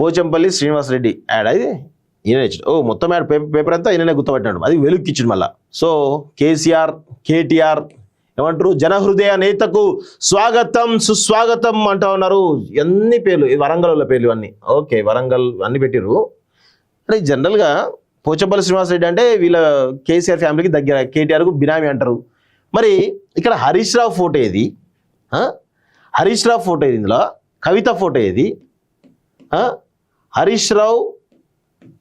Pochampally Srinivasa Reddy add అది ఈయన ఇచ్చాడు. ఓ మొత్తం యాడ్ పేపర్ అంతా ఈయననే గుర్తుపట్టాడు. అది వెలుక్కిచ్చిండు మళ్ళా. సో కేసీఆర్ కేటీఆర్ ఏమంటారు, జనహృదయ నేతకు స్వాగతం సుస్వాగతం అంటూ ఉన్నారు. ఎన్ని పేర్లు, వరంగల్ పేర్లు అన్నీ. ఓకే, వరంగల్ అన్ని పెట్టిరు. అంటే జనరల్గా పోచంపల్లి శ్రీనివాసరెడ్డి అంటే వీళ్ళ కేసీఆర్ ఫ్యామిలీకి దగ్గర, కేటీఆర్కు బినామీ అంటారు. మరి ఇక్కడ హరీష్ రావు ఫోటో ఏది? హరీష్ రావు ఫోటో ఏది? ఇందులో కవిత ఫోటో ఏది? హరీష్ రావు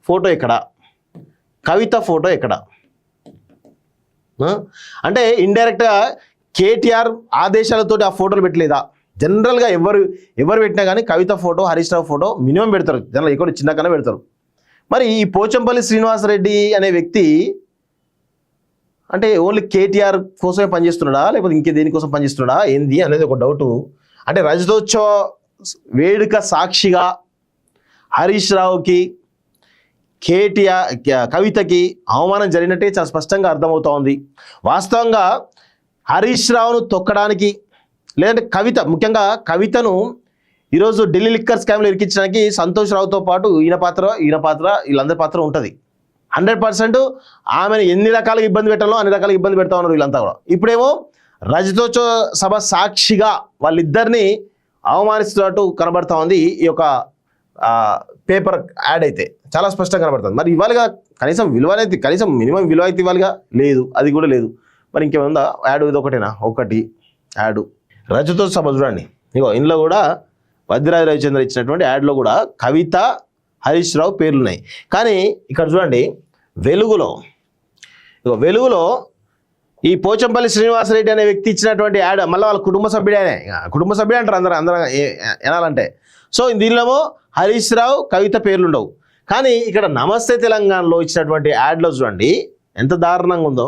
ఫోటో ఎక్కడ, కవిత ఫోటో ఎక్కడ? అంటే ఇండైరెక్ట్గా కేటీఆర్ ఆదేశాలతో ఆ ఫోటోలు పెట్టలేదా? జనరల్గా ఎవరు పెట్టినా కానీ కవిత photo Harish Rao photo minimum పెడతారు, జనరల్ ఎక్కడ చిన్న కన్నా పెడతారు. మరి ఈ పోచంపల్లి శ్రీనివాసరెడ్డి అనే వ్యక్తి అంటే ఓన్లీ కేటీఆర్ కోసమే పనిచేస్తున్నాడా, లేకపోతే ఇంకే దేనికోసం పనిచేస్తున్నాడా ఏంది అనేది ఒక డౌటు. అంటే రజతోత్సవ వేడుక సాక్షిగా హరీష్ రావుకి కవితకి అవమానం జరిగినట్టే చాలా స్పష్టంగా అర్థమవుతా ఉంది. వాస్తవంగా హరీష్ రావును తొక్కడానికి, లేదంటే ముఖ్యంగా కవితను ఈరోజు ఢిల్లీ లిక్కర్ స్కామ్లో ఇరికించడానికి సంతోష్ రావుతో పాటు ఈయన పాత్ర వీళ్ళందరి పాత్ర ఉంటుంది. 100% ఆమెను ఎన్ని రకాలుగా ఇబ్బంది పెట్టాలో అన్ని రకాలుగా ఇబ్బంది పెడతా ఉన్నారు వీళ్ళంతా కూడా. ఇప్పుడేమో రజతోత్సవ సభ సాక్షిగా వాళ్ళిద్దరిని అవమానిస్తున్నట్టు కనబడతా ఉంది ఈ యొక్క పేపర్ యాడ్ అయితే చాలా స్పష్టంగా కనబడుతుంది. మరి ఇవాళగా కనీసం విలువ అనేది, కనీసం మినిమం విలువ అయితే ఇవాళగా లేదు, అది కూడా లేదు. మరి ఇంకేముందా యాడ్? ఇది ఒకటేనా? ఒకటి యాడ్ రజతోత్సవ సభ చూడండి. ఇగో ఇందులో కూడా వద్దిరాజు రవిచంద్ర ఇచ్చినటువంటి యాడ్లో కూడా కవిత హరీష్ రావు పేర్లున్నాయి. కానీ ఇక్కడ చూడండి వెలుగులో ఈ పోచంపల్లి శ్రీనివాసరెడ్డి అనే వ్యక్తి ఇచ్చినటువంటి యాడ్ మళ్ళీ వాళ్ళ కుటుంబ సభ్యుడే అంటారు అందరూ ఎనాలంటే. సో దీనిలో హరీష్ రావు కవిత పేర్లు ఉండవు. కానీ ఇక్కడ నమస్తే తెలంగాణలో ఇచ్చినటువంటి యాడ్లో చూడండి ఎంత దారుణంగా ఉందో.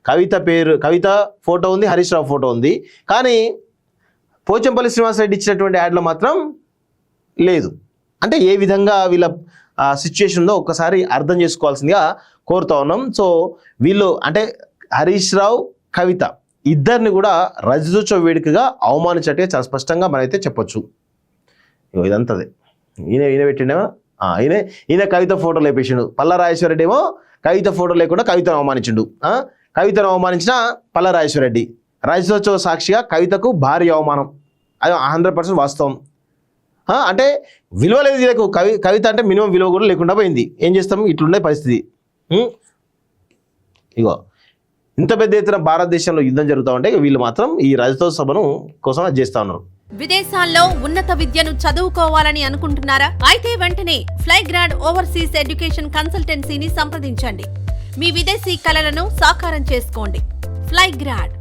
కవిత ఫోటో ఉంది, హరీష్ రావు ఫోటో ఉంది. కానీ పోచంపల్లి శ్రీనివాసరెడ్డి ఇచ్చినటువంటి యాడ్లో మాత్రం లేదు. అంటే ఏ విధంగా వీళ్ళ సిచ్యుయేషన్ ఉందో ఒక్కసారి అర్థం చేసుకోవాల్సిందిగా కోరుతా ఉన్నాం. సో వీళ్ళు అంటే హరీష్ రావు కవిత ఇద్దరిని కూడా రజతోత్సవ వేడుకగా అవమానించట్టే చాలా స్పష్టంగా మనమైతే చెప్పొచ్చు. ఇదంతదే ఈయన పెట్టిండేమో, ఈయన కవిత ఫోటో లేపేసిండు. పల్లా రాజేశ్వరరెడ్డి ఏమో కవిత ఫోటో లేకుండా కవితను అవమానించిండు. కవితను అవమానించిన పల్లా రాజేశ్వరరెడ్డి, రజతోత్సవ సాక్షిగా కవితకు భారీ అవమానం. అది 100% వాస్తవం. అంటే విలువ లేదు వీళ్ళకు. కవిత అంటే మినిమం విలువ కూడా లేకుండా పోయింది. ఏం చేస్తాం, ఇట్లుండే పరిస్థితి. ఇగో ఇంత పెద్ద ఎత్తున భారతదేశంలో యుద్ధం జరుగుతూ ఉంటే వీళ్ళు మాత్రం ఈ రజతోత్సవ సభను కోసం అది చేస్తూ ఉన్నారు. విదేశాల్లో ఉన్నత విద్యను చదువుకోవాలని అనుకుంటున్నారా? అయితే వెంటనే ఫ్లైగ్రాడ్ ఓవర్సీస్ ఎడ్యుకేషన్ కన్సల్టెన్సీని సంప్రదించండి. మీ విదేశీ కలలను సాకారం చేసుకోండి. ఫ్లైగ్రాడ్